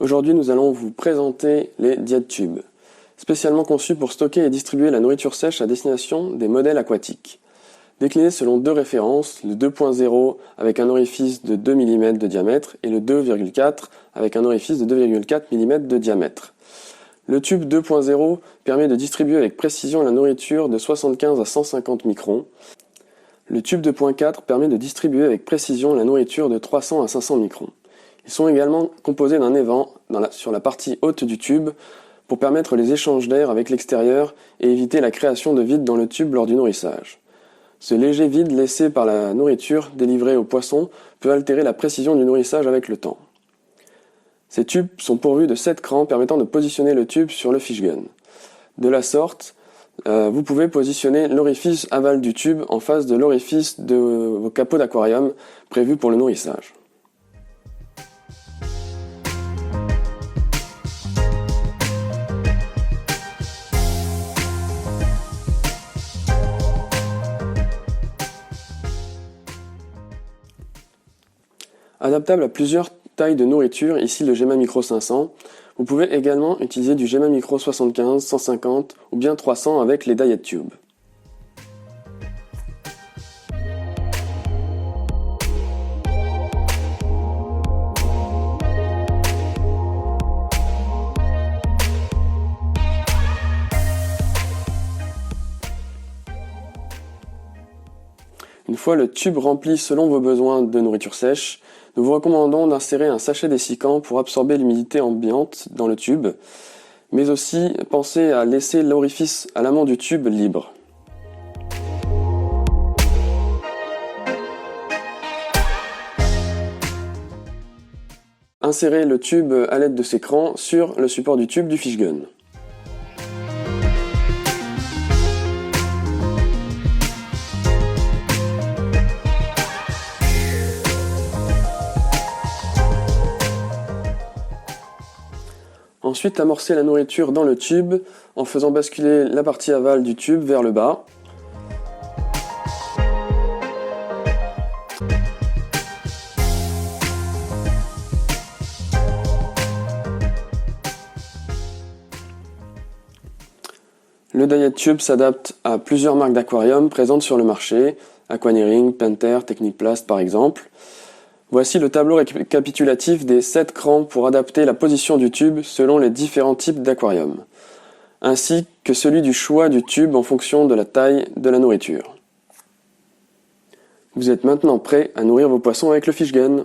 Aujourd'hui, nous allons vous présenter les DietTubes, spécialement conçus pour stocker et distribuer la nourriture sèche à destination des modèles aquatiques. Déclinés selon deux références, le 2.0 avec un orifice de 2 mm de diamètre et le 2,4 avec un orifice de 2,4 mm de diamètre. Le tube 2.0 permet de distribuer avec précision la nourriture de 75 à 150 microns. Le tube 2.4 permet de distribuer avec précision la nourriture de 300 à 500 microns. Ils sont également composés d'un évent sur la partie haute du tube pour permettre les échanges d'air avec l'extérieur et éviter la création de vide dans le tube lors du nourrissage. Ce léger vide laissé par la nourriture délivrée aux poissons peut altérer la précision du nourrissage avec le temps. Ces tubes sont pourvus de 7 crans permettant de positionner le tube sur le fish gun. De la sorte, vous pouvez positionner l'orifice aval du tube en face de l'orifice de vos capots d'aquarium prévus pour le nourrissage. Adaptable à plusieurs tailles de nourriture, ici le Gemma Micro 500, vous pouvez également utiliser du Gemma Micro 75, 150 ou bien 300 avec les DietTubes. Une fois le tube rempli selon vos besoins de nourriture sèche, nous vous recommandons d'insérer un sachet dessicant pour absorber l'humidité ambiante dans le tube, mais aussi pensez à laisser l'orifice à l'amont du tube libre. Insérez le tube à l'aide de ces crans sur le support du tube du fish gun. Ensuite, amorcez la nourriture dans le tube en faisant basculer la partie aval du tube vers le bas. Le DietTube s'adapte à plusieurs marques d'aquarium présentes sur le marché, Aquaneering, Penter, Techniplast par exemple. Voici le tableau récapitulatif des 7 crans pour adapter la position du tube selon les différents types d'aquarium, ainsi que celui du choix du tube en fonction de la taille de la nourriture. Vous êtes maintenant prêt à nourrir vos poissons avec le fish gun.